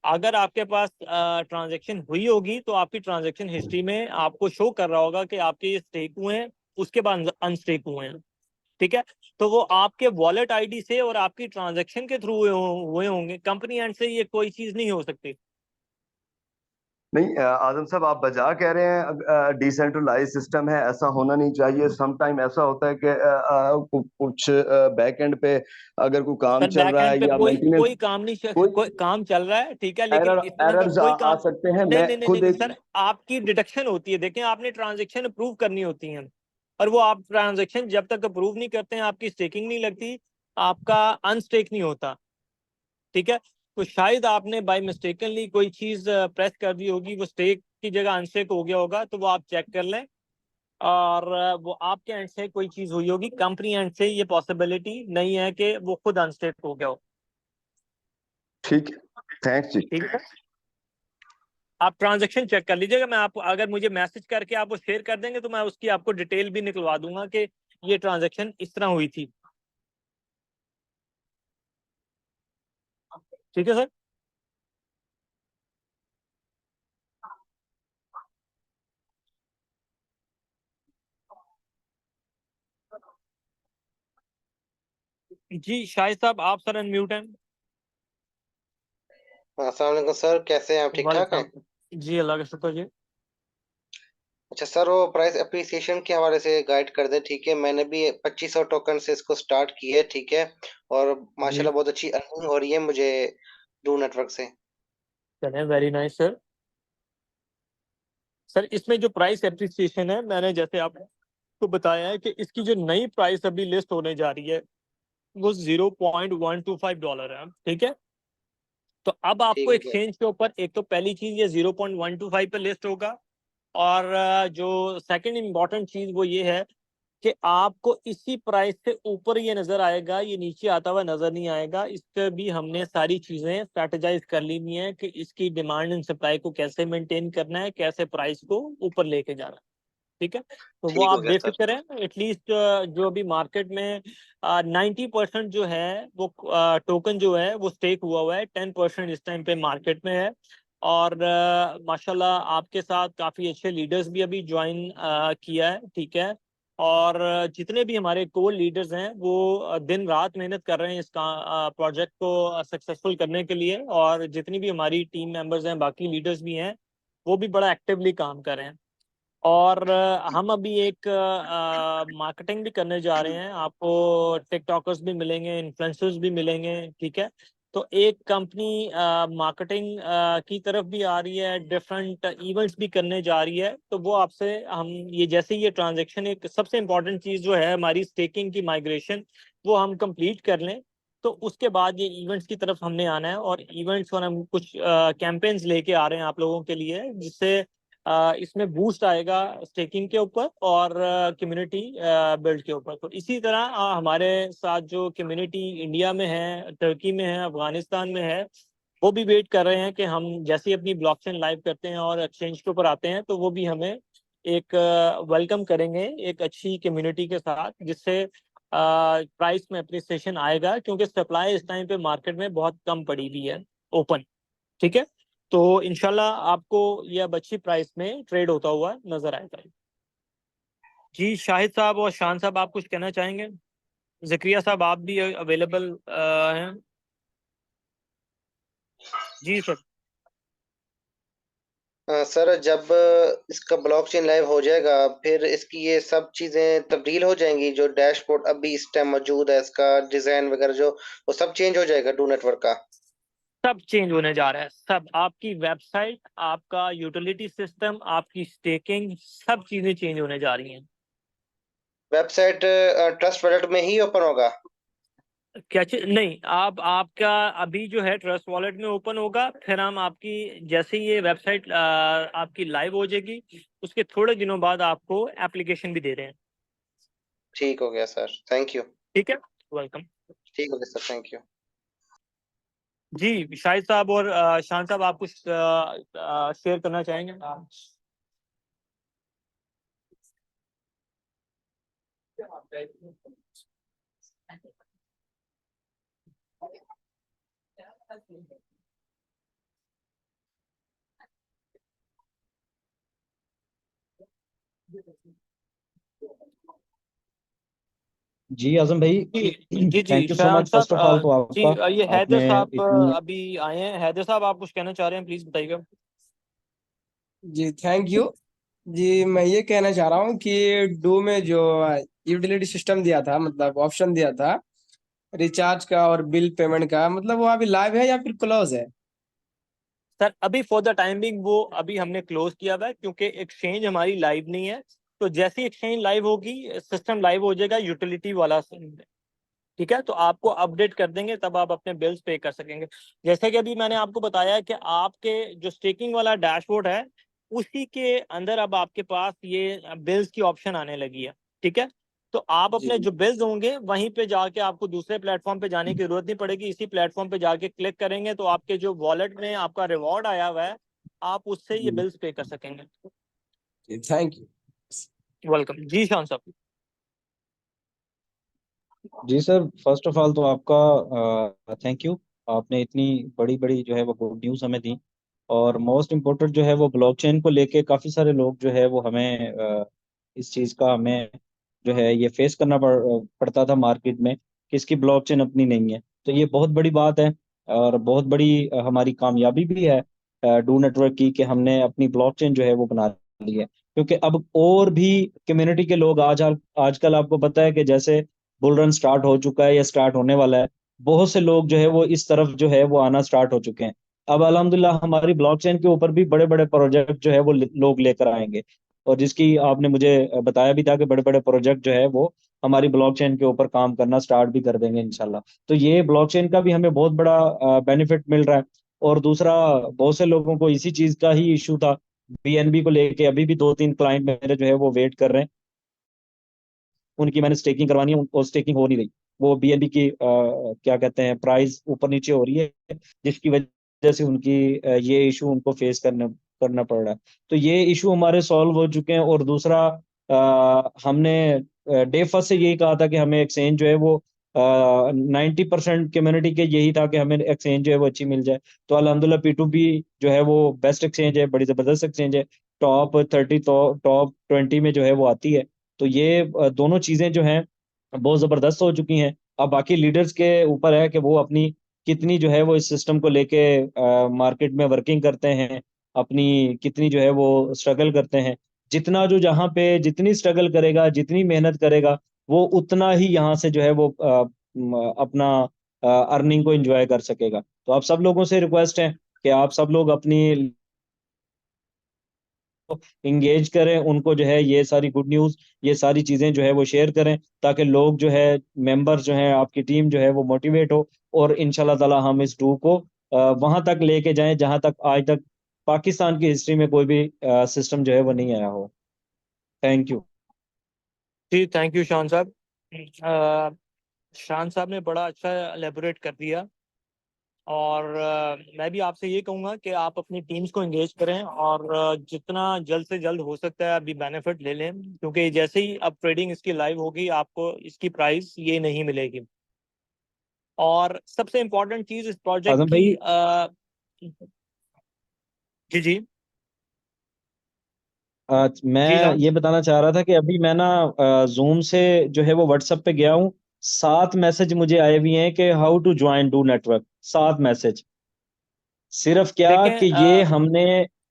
अगर आपके पास ट्रांजैक्शन हुई होगी तो आपकी ट्रांजैक्शन हिस्ट्री में आपको शो कर रहा होगा कि आपके ये स्टेक हुए हैं, उसके बाद अनस्टेक हुए हैं। ठीक है, तो वो आपके वॉलेट आईडी से और आपकी ट्रांजैक्शन के थ्रू हुए होंगे, कंपनी एंड से ये कोई चीज नहीं हो सकती। नहीं आजम साहब, आप बजा कह रहे हैं डिसेंट्रलाइज सिस्टम है, ऐसा होना नहीं चाहिए। सम टाइम ऐसा होता है कि कुछ बैक एंड पे अगर कोई काम सर चल बैक रहा एंड है पे या कोई मेंटेनेंस, कोई काम नहीं, कोई कोई काम चल रहा है, ठीक है, लेकिन इतना एरर्स कोई आ काम सकते हैं। नहीं मैं नहीं नहीं खुद नहीं एक सर, आपकी डिडक्शन होती है। देखें, आपने ट्रांजैक्शन अप्रूव करनी होती है, और वो आप ट्रांजैक्शन जब तक अप्रूव नहीं करते हैं, आपकी स्टेकिंग नहीं लगती, आपका अनस्टेक नहीं होता। ठीक है, तो शायद आपने बाय मिस्टेकनली कोई चीज प्रेस कर दी होगी, वो स्टेक की जगह अनस्टेक हो गया होगा, तो वो आप चेक कर लें। और वो आपके एंड से कोई चीज हुई होगी, कंपनी एंड से ये पॉसिबिलिटी नहीं है कि वो खुद अनस्टेक हो गया हो। ठीक है, थैंक्स जी। ठीक है, आप ट्रांजैक्शन चेक कर लीजिएगा। मैं आपको, अगर मुझे मैसेज करके आप वो शेयर कर देंगे तो मैं उसकी आपको डिटेल भी निकलवा दूंगा कि ये ट्रांजैक्शन इस तरह हुई थी। ठीक है सर। जी शाहिद साहब, आप सर अनम्यूट हैं। अस्सलाम वालेकुम सर, कैसे हैं आप? ठीक ठाक हैं? वालेकुम, जी अल्लाह का शुक्र जी। अच्छा सर, वो प्राइस अप्रिसिएशन के हवाले से गाइड कर दें। ठीक है, मैंने भी 2500 टोकन से इसको स्टार्ट किया है। ठीक है, और जी माशाल्लाह बहुत अच्छी अर्निंग हो रही है मुझे डू नेटवर्क से। चलें, वेरी नाइस सर। सर इसमें जो प्राइस एप्रिसिएशन है, मैंने जैसे आपको बताया है कि इसकी जो नई प्राइस अभी लिस्ट होने जा रही है वो $0.125 है। ठीक है, तो अब ठीक आपको हो गया। एक्सचेंज के ऊपर, एक तो पहली चीज ये 0.125 पे लिस्ट होगा, और जो सेकंड इम्पॉर्टेंट चीज वो ये है कि आपको इसी प्राइस से ऊपर ये नजर आएगा, ये नीचे आता हुआ नजर नहीं आएगा। इस पर भी हमने सारी चीजें स्ट्रेटेजाइज कर ली हुई है कि इसकी डिमांड एंड सप्लाई को कैसे मेंटेन करना है, कैसे प्राइस को ऊपर लेके जाना है। ठीक है, तो वो ठीक आप हो गया सर। बेफिक्र हैं। एटलीस्ट जो अभी मार्केट में 90% जो है वो टोकन जो है वो स्टेक हुआ है, 10% इस टाइम पे मार्केट में है। और माशाल्लाह आपके साथ काफ़ी अच्छे लीडर्स भी अभी ज्वाइन किया है। ठीक है, और जितने भी हमारे कोर लीडर्स हैं वो दिन रात मेहनत कर रहे हैं इसका प्रोजेक्ट को सक्सेसफुल करने के लिए, और जितनी भी हमारी टीम मेंबर्स हैं, बाकी लीडर्स भी हैं, वो भी बड़ा एक्टिवली काम कर रहे हैं। और हम अभी एक मार्केटिंग भी करने जा रहे हैं, आपको टिकटॉकर्स भी मिलेंगे, इन्फ्लुएंसर्स भी मिलेंगे। ठीक है, तो एक कंपनी मार्केटिंग की तरफ भी आ रही है, डिफरेंट इवेंट्स भी करने जा रही है। तो वो आपसे हम ये, जैसे ये ट्रांजैक्शन, एक सबसे इम्पोर्टेंट चीज़ जो है हमारी स्टेकिंग की माइग्रेशन, वो हम कंप्लीट कर लें, तो उसके बाद ये इवेंट्स की तरफ हमने आना है। और इवेंट्स और हम कुछ कैंपेन्स लेके आ रहे हैं आप लोगों के लिए, जिससे इसमें बूस्ट आएगा स्टेकिंग के ऊपर और कम्युनिटी बिल्ड के ऊपर। तो इसी तरह हमारे साथ जो कम्युनिटी इंडिया में है, टर्की में है, अफगानिस्तान में है, वो भी वेट कर रहे हैं कि हम जैसे ही अपनी ब्लॉकचेन लाइव करते हैं और एक्सचेंज के ऊपर आते हैं, तो वो भी हमें एक वेलकम करेंगे एक अच्छी कम्युनिटी के साथ, जिससे प्राइस में अप्रिसिएशन आएगा, क्योंकि सप्लाई इस टाइम पे मार्केट में बहुत कम पड़ी हुई है ओपन। ठीक है, तो इंशाल्लाह आपको ये अब अच्छी प्राइस में ट्रेड होता हुआ नजर आएगा। जी शाहिद साहब और शान साहब, आप कुछ कहना चाहेंगे? ज़करिया साहब, आप भी अवेलेबल हैं? जी सर। सर, जब इसका ब्लॉकचेन लाइव हो जाएगा, फिर इसकी ये सब चीज़ें तब्दील हो जाएंगी। जो डैशबोर्ड अभी इस टाइम मौजूद है, इसका डिज़ाइन वगैरह जो, वो सब चेंज हो जाएगा डू नेटवर्क का? सब चेंज होने जा रहा है, सब। आपकी वेबसाइट, आपका यूटिलिटी सिस्टम, आपकी स्टेकिंग, सब चीजें चेंज होने जा रही हैं। वेबसाइट ट्रस्ट वॉलेट में ही ओपन होगा? क्या चीज? नहीं, आप आपका अभी जो है ट्रस्ट वॉलेट में ओपन होगा, फिर हम आपकी जैसे ही ये वेबसाइट आपकी लाइव हो जाएगी, उसके थोड़े दिनों बाद आपको एप्लीकेशन भी दे रहे हैं। ठीक हो गया सर, थैंक यू। ठीक है, वेलकम। ठीक हो गया सर, थैंक यू। जी शाहिद साहब और शान साहब, आप कुछ शेयर करना चाहेंगे? जी आजम भाई, जी जी थैंक जी यू सो शान मच फर्स्ट साहब, ऑफ ऑल तो जी आपका। ये हैदर आपने साहब इतनी अभी आए हैं। हैदर साहब, आप कुछ कहना चाह रहे हैं, प्लीज बताइएगा। जी थैंक यू। जी मैं ये कहना चाह रहा हूँ कि डू में जो यूटिलिटी सिस्टम दिया था, मतलब ऑप्शन दिया था रिचार्ज का और बिल पेमेंट का, मतलब वो अभी लाइव है या फिर क्लोज है? सर अभी फॉर द टाइमिंग वो अभी हमने क्लोज किया हुआ है, क्योंकि एक्सचेंज हमारी लाइव नहीं है। तो जैसे ही एक्सचेंज लाइव होगी, सिस्टम लाइव हो जाएगा यूटिलिटी वाला, ठीक है, तो आपको अपडेट कर देंगे, तब आप अपने बिल्स पे कर सकेंगे। जैसे कि अभी मैंने आपको बताया कि आपके जो स्टेकिंग वाला डैशबोर्ड है, उसी के अंदर अब आपके पास ये बिल्स की ऑप्शन आने लगी है, ठीक है। तो आप जी अपने जो बिल्स होंगे वहीं पे जाके, आपको दूसरे प्लेटफॉर्म पे जाने की जरूरत नहीं पड़ेगी। इसी प्लेटफॉर्म पे जाके क्लिक करेंगे तो आपके जो वॉलेट में आपका रिवॉर्ड आया हुआ है, आप उससे ये बिल्स पे कर सकेंगे। जी थैंक यू। वेलकम जी शान साहब। जी सर, फर्स्ट ऑफ ऑल तो आपका थैंक यू। आपने इतनी बड़ी बड़ी जो है वो गुड न्यूज़ हमें दी। और मोस्ट इम्पोर्टेंट जो है वो ब्लॉकचेन को लेके काफ़ी सारे लोग जो है वो हमें इस चीज़ का हमें जो है ये फेस करना पड़ता था मार्केट में कि इसकी ब्लॉकचेन अपनी नहीं है। तो ये बहुत बड़ी बात है और बहुत बड़ी हमारी कामयाबी भी है डू नेटवर्क की, कि हमने अपनी ब्लॉकचेन जो है वो बना ली है। क्योंकि अब और भी कम्युनिटी के लोग आजकल आपको पता है कि जैसे बुल रन स्टार्ट हो चुका है या स्टार्ट होने वाला है, बहुत से लोग जो है वो इस तरफ जो है वो आना स्टार्ट हो चुके हैं। अब अल्हम्दुलिल्लाह हमारी ब्लॉकचेन के ऊपर भी बड़े बड़े प्रोजेक्ट जो है वो लोग लेकर आएंगे। और जिसकी आपने मुझे बताया भी था कि बड़े बड़े प्रोजेक्ट जो है वो हमारी ब्लॉकचेन के ऊपर काम करना स्टार्ट भी कर देंगे इंशाल्लाह। तो ये ब्लॉकचेन का भी हमें बहुत बड़ा बेनिफिट मिल रहा है। और दूसरा, बहुत से लोगों को इसी चीज का ही इशू था बीएनबी को लेके। अभी भी 2-3 क्लाइंट मेरे जो है वो वेट कर रहे हैं, उनकी मैंने स्टेकिंग करवानी है और स्टेकिंग हो नहीं रही। वो बीएनबी की क्या कहते हैं, प्राइस ऊपर नीचे हो रही है, जिसकी वजह से उनकी ये इशू उनको फेस करना पड़ रहा है। तो ये इशू हमारे सॉल्व हो चुके हैं। और दूसरा, हमने डे फर्स्ट से यही कहा था कि हमें एक्सचेंज जो है वो 90% कम्युनिटी के यही था कि हमें एक्सचेंज जो है वो अच्छी मिल जाए। तो अल्हम्दुलिल्लाह P2P जो है वो बेस्ट एक्सचेंज है, बड़ी जबरदस्त एक्सचेंज है। टॉप 30 तो टॉप 20 में जो है वो आती है। तो ये दोनों चीजें जो हैं बहुत जबरदस्त हो चुकी हैं। अब बाकी लीडर्स के ऊपर है कि वो अपनी कितनी जो है वो इस सिस्टम को लेके मार्केट में वर्किंग करते हैं, अपनी कितनी जो है वो स्ट्रगल करते हैं। जितना जो जहाँ पे जितनी स्ट्रगल करेगा, जितनी मेहनत करेगा, वो उतना ही यहाँ से जो है वो अपना अर्निंग को एंजॉय कर सकेगा। तो आप सब लोगों से रिक्वेस्ट है कि आप सब लोग अपनी इंगेज करें, उनको जो है ये सारी गुड न्यूज़, ये सारी चीज़ें जो है वो शेयर करें, ताकि लोग जो है, मेंबर्स जो हैं, आपकी टीम जो है वो मोटिवेट हो। और इंशाल्लाह ताला हम इस डू को वहां तक लेके जाएं जहां तक आज तक पाकिस्तान की हिस्ट्री में कोई भी सिस्टम जो है वो नहीं आया हो। Thank you. जी थैंक यू शान साहब। शान साहब ने बड़ा अच्छा एलेबोरेट कर दिया। और मैं भी आपसे ये कहूँगा कि आप अपनी टीम्स को एंगेज करें, और जितना जल्द से जल्द हो सकता है अभी बेनिफिट ले लें, क्योंकि जैसे ही अब ट्रेडिंग इसकी लाइव होगी, आपको इसकी प्राइस ये नहीं मिलेगी। और सबसे इम्पोर्टेंट चीज़ इस प्रोजेक्ट आजम की भाई, जी जी जी मैं जान। ये बताना चाह रहा था कि अभी मैं ना जूम से जो है वो व्हाट्सएप पे गया हूँ। 7 मैसेज मुझे आए हुए हैं कि how to join do network. 7 message. सिर्फ क्या देखें कि ये हमने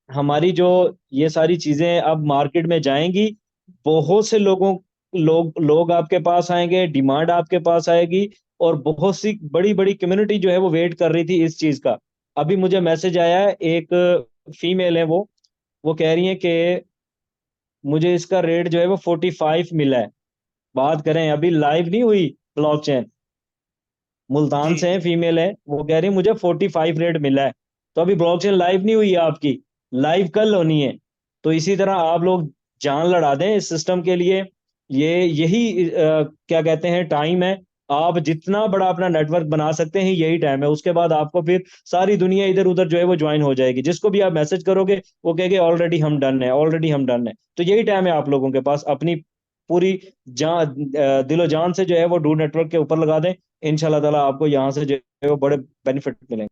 हमारी जो ये सारी चीजें अब मार्केट में जाएंगी, बहुत से लोग आपके पास आएंगे, डिमांड आपके पास आएगी। और बहुत सी बड़ी बड़ी कम्युनिटी जो है वो वेट कर रही थी इस चीज का। अभी मुझे मैसेज आया है, एक फीमेल है, वो कह रही है कि मुझे इसका रेट जो है वो 45 मिला है। बात करें, अभी लाइव नहीं हुई ब्लॉकचेन। मुल्तान जी से है, फीमेल है, वो कह रही है मुझे 45 रेट मिला है। तो अभी ब्लॉकचेन लाइव नहीं हुई है आपकी, लाइव कल होनी है। तो इसी तरह आप लोग जान लड़ा दें इस सिस्टम के लिए। यही क्या कहते हैं, टाइम है। आप जितना बड़ा अपना नेटवर्क बना सकते हैं यही टाइम है। उसके बाद आपको फिर सारी दुनिया इधर उधर जो है वो ज्वाइन हो जाएगी। जिसको भी आप मैसेज करोगे वो कहेंगे ऑलरेडी हम डन है, ऑलरेडी हम डन है। तो यही टाइम है आप लोगों के पास, अपनी पूरी दिलो जान से जो है वो डू नेटवर्क के ऊपर लगा दें। इंशाल्लाह ताला आपको यहाँ से जो है वो बड़े बेनिफिट मिलेंगे।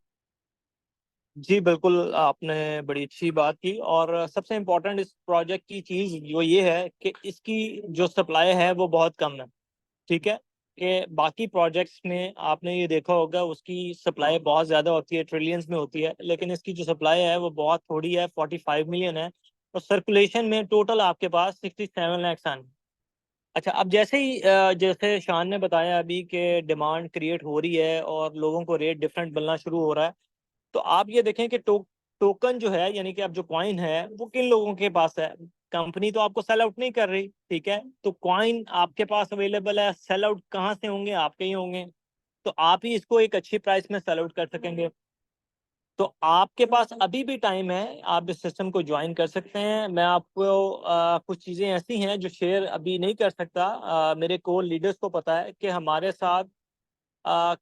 जी बिल्कुल, आपने बड़ी अच्छी बात की। और सबसे इम्पोर्टेंट इस प्रोजेक्ट की चीज़ वो ये है कि इसकी जो सप्लाई है वो बहुत कम है। ठीक है, कि बाकी प्रोजेक्ट्स में आपने ये देखा होगा उसकी सप्लाई बहुत ज़्यादा होती है, ट्रिलियंस में होती है, लेकिन इसकी जो सप्लाई है वो बहुत थोड़ी है, 45 मिलियन है। और सर्कुलेशन में टोटल आपके पास 67 लाख सन। अच्छा, अब जैसे ही जैसे शान ने बताया अभी कि डिमांड क्रिएट हो रही है और लोगों को रेट डिफरेंट मिलना शुरू हो रहा है, तो आप ये देखें कि टोकन जो है, यानी कि अब जो कॉइन है वो किन लोगों के पास है। कंपनी तो आपको सेल आउट नहीं कर रही, ठीक है, तो कॉइन आपके पास अवेलेबल है। सेल आउट कहाँ से होंगे? आपके ही होंगे। तो आप ही इसको एक अच्छी प्राइस में सेल आउट कर सकेंगे। तो आपके पास अभी भी टाइम है, आप इस सिस्टम को ज्वाइन कर सकते हैं। मैं आपको कुछ चीज़ें ऐसी हैं जो शेयर अभी नहीं कर सकता। मेरे कोर लीडर्स को पता है कि हमारे साथ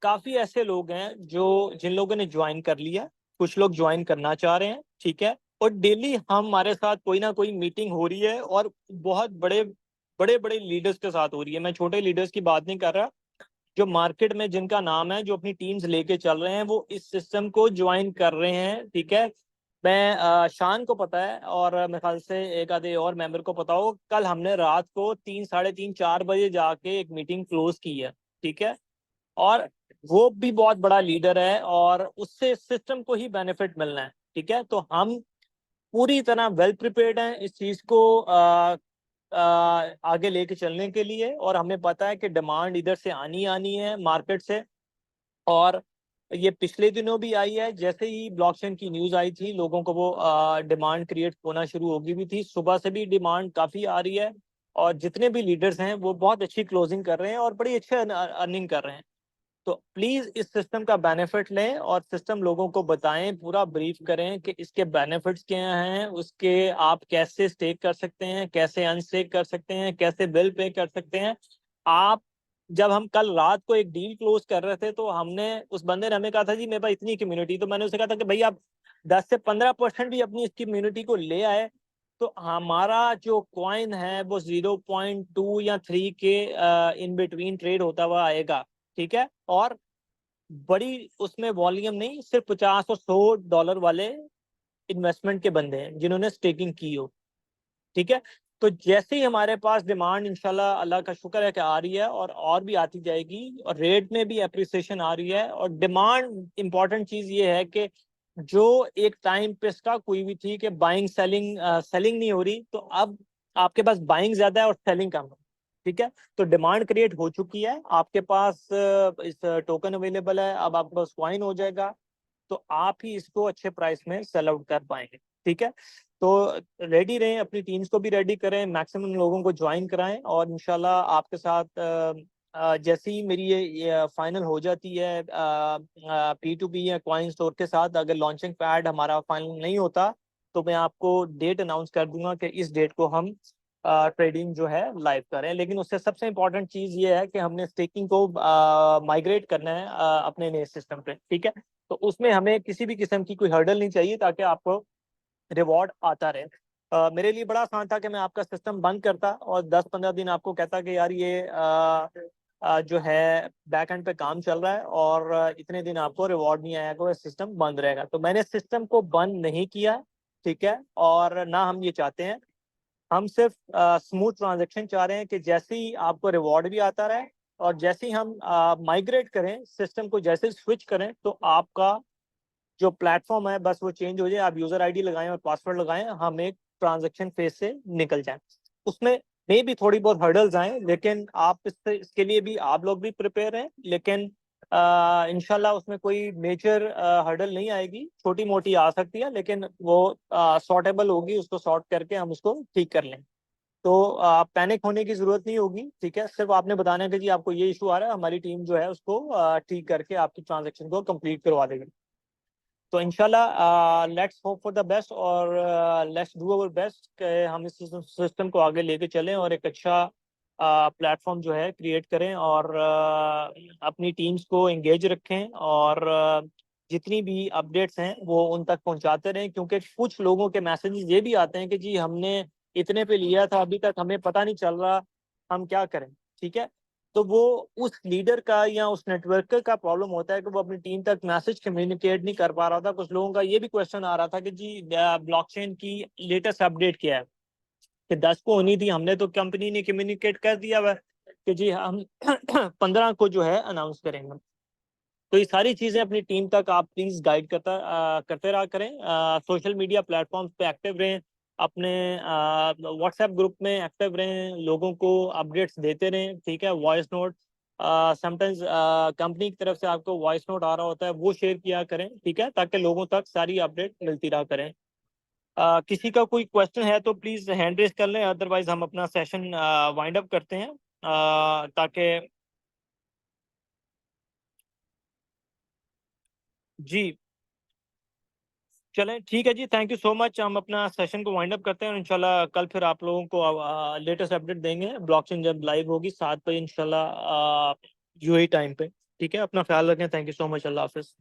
काफ़ी ऐसे लोग हैं जो जिन लोगों ने ज्वाइन कर लिया, कुछ लोग ज्वाइन करना चाह रहे हैं, ठीक है। और डेली हमारे साथ कोई ना कोई मीटिंग हो रही है, और बहुत बड़े बड़े बड़े लीडर्स के साथ हो रही है। मैं छोटे लीडर्स की बात नहीं कर रहा, जो मार्केट में जिनका नाम है, जो अपनी टीम्स लेके चल रहे हैं, वो इस सिस्टम को ज्वाइन कर रहे हैं, ठीक है। मैं शान को पता है, और मेरे ख्याल से एक आधे और मेंबर को पता हो, कल हमने रात को 3, साढ़े 3, 4 बजे जाके एक मीटिंग क्लोज की है, ठीक है। और वो भी बहुत बड़ा लीडर है, और उससे सिस्टम को ही बेनिफिट मिलना है, ठीक है। तो हम पूरी तरह वेल प्रिपेयर्ड हैं इस चीज़ को आगे लेके चलने के लिए। और हमें पता है कि डिमांड इधर से आनी है मार्केट से। और ये पिछले दिनों भी आई है, जैसे ही ब्लॉकचेन की न्यूज़ आई थी, लोगों को वो डिमांड क्रिएट होना शुरू हो गई भी थी। सुबह से भी डिमांड काफ़ी आ रही है, और जितने भी लीडर्स हैं वो बहुत अच्छी क्लोजिंग कर रहे हैं और बड़ी अच्छे अर्निंग कर रहे हैं। तो प्लीज इस सिस्टम का बेनिफिट लें, और सिस्टम लोगों को बताएं, पूरा ब्रीफ करें कि इसके बेनिफिट्स क्या हैं, उसके आप कैसे स्टेक कर सकते हैं, कैसे अनस्टेक कर सकते हैं, कैसे बिल पे कर सकते हैं। आप जब हम कल रात को एक डील क्लोज कर रहे थे, तो हमने उस बंदे ने हमें कहा था जी मेरे पास इतनी कम्युनिटी, तो मैंने उसे कहा था कि भाई आप 10 से 15% भी अपनी इस कम्युनिटी को ले आए, तो हमारा जो कॉइन है वो 0.2 या 3 के इन बिटवीन ट्रेड होता हुआ आएगा, ठीक है। और बड़ी उसमें वॉल्यूम नहीं, सिर्फ 50 और $100 वाले इन्वेस्टमेंट के बंदे हैं जिन्होंने स्टेकिंग की हो, ठीक है। तो जैसे ही हमारे पास डिमांड इंशाल्लाह अल्लाह का शुक्र है कि आ रही है, और भी आती जाएगी, और रेट में भी अप्रिसिएशन आ रही है। और डिमांड इंपॉर्टेंट चीज ये है कि जो एक टाइम पे इसका कोई भी थी कि बाइंग सेलिंग सेलिंग नहीं हो रही, तो अब आपके पास बाइंग ज्यादा है और सेलिंग कम है, ठीक है। तो डिमांड क्रिएट हो चुकी है, आपके पास इस टोकन अवेलेबल है, अब आपके पास कॉइन हो जाएगा, तो आप ही इसको अच्छे प्राइस में सेल आउट कर पाएंगे, ठीक है। तो रेडी रहें, अपनी टीम्स को भी रेडी करें, मैक्सिमम लोगों को ज्वाइन कराएं, और इंशाल्लाह आपके साथ जैसे ही मेरी ये फाइनल हो जाती है P2P या कॉइन स्टोर के साथ, अगर लॉन्चिंग पैड हमारा फाइनल नहीं होता, तो मैं आपको डेट अनाउंस कर दूंगा कि इस डेट को हम ट्रेडिंग जो है लाइव करें। लेकिन उससे सबसे इम्पोर्टेंट चीज़ ये है कि हमने स्टेकिंग को माइग्रेट करना है अपने नए सिस्टम पे, ठीक है। तो उसमें हमें किसी भी किस्म की कोई हर्डल नहीं चाहिए, ताकि आपको रिवॉर्ड आता रहे। मेरे लिए बड़ा आसान था कि मैं आपका सिस्टम बंद करता और 10-15 दिन आपको कहता कि यार ये जो है बैक एंड पे काम चल रहा है, और इतने दिन आपको रिवॉर्ड नहीं आएगा, सिस्टम बंद रहेगा। तो मैंने सिस्टम को बंद नहीं किया, ठीक है, और ना हम ये चाहते हैं। हम सिर्फ स्मूथ ट्रांजैक्शन चाह रहे हैं कि जैसे ही आपको रिवॉर्ड भी आता रहे, और जैसे ही हम माइग्रेट करें सिस्टम को, जैसे स्विच करें, तो आपका जो प्लेटफॉर्म है बस वो चेंज हो जाए, आप यूजर आईडी लगाएं और पासवर्ड लगाएं, हम एक ट्रांजैक्शन फेज से निकल जाएं। उसमें मे भी थोड़ी बहुत हर्डल्स आए, लेकिन आप इसके लिए भी आप लोग भी प्रिपेयर हैं। लेकिन इंशाल्लाह उसमें कोई मेजर हर्डल नहीं आएगी, छोटी मोटी आ सकती है, लेकिन वो सॉर्टेबल होगी, उसको सॉर्ट करके हम उसको ठीक कर लें। तो पैनिक होने की जरूरत नहीं होगी, ठीक है। सिर्फ आपने बताना है कि जी आपको ये इशू आ रहा है, हमारी टीम जो है उसको ठीक करके आपकी ट्रांजेक्शन को कंप्लीट करवा देगी। तो इंशाल्लाह let's hope for the best, और लेट्स डू अवर बेस्ट कि हम इस सिस्टम को आगे लेके चलें और एक अच्छा प्लेटफॉर्म जो है क्रिएट करें और अपनी टीम्स को एंगेज रखें और जितनी भी अपडेट्स हैं वो उन तक पहुंचाते रहें, क्योंकि कुछ लोगों के मैसेजेस ये भी आते हैं कि जी हमने इतने पे लिया था, अभी तक हमें पता नहीं चल रहा, हम क्या करें। ठीक है, तो वो उस लीडर का या उस नेटवर्कर का प्रॉब्लम होता है कि वो अपनी टीम तक मैसेज कम्युनिकेट नहीं कर पा रहा था। कुछ लोगों का ये भी क्वेश्चन आ रहा था कि जी ब्लॉकचेन की लेटेस्ट अपडेट क्या है, कि 10 को होनी थी, हमने तो कंपनी ने कम्युनिकेट कर दिया हुआ कि जी हम 15 को जो है अनाउंस करेंगे। तो ये सारी चीज़ें अपनी टीम तक आप प्लीज़ गाइड करते रहा करें। सोशल मीडिया प्लेटफॉर्म्स पे एक्टिव रहें, अपने व्हाट्सएप ग्रुप में एक्टिव रहें, लोगों को अपडेट्स देते रहें। ठीक है, वॉइस नोट समटाइम्स कंपनी की तरफ से आपको वॉइस नोट आ रहा होता है, वो शेयर किया करें। ठीक है, ताकि लोगों तक सारी अपडेट मिलती रहा करें। किसी का कोई क्वेश्चन है तो प्लीज़ हैंड रेज कर लें, अदरवाइज हम अपना सेशन वाइंड अप करते हैं ताकि जी चलें। ठीक है जी, थैंक यू सो मच। हम अपना सेशन को वाइंड अप करते हैं और इंशाल्लाह कल फिर आप लोगों को लेटेस्ट अपडेट देंगे। ब्लॉकचेन जब लाइव होगी 7 बजे इंशाल्लाह यूएई टाइम पे। ठीक है, अपना ख्याल रखें। Thank you so much. अल्लाह हाफिज़।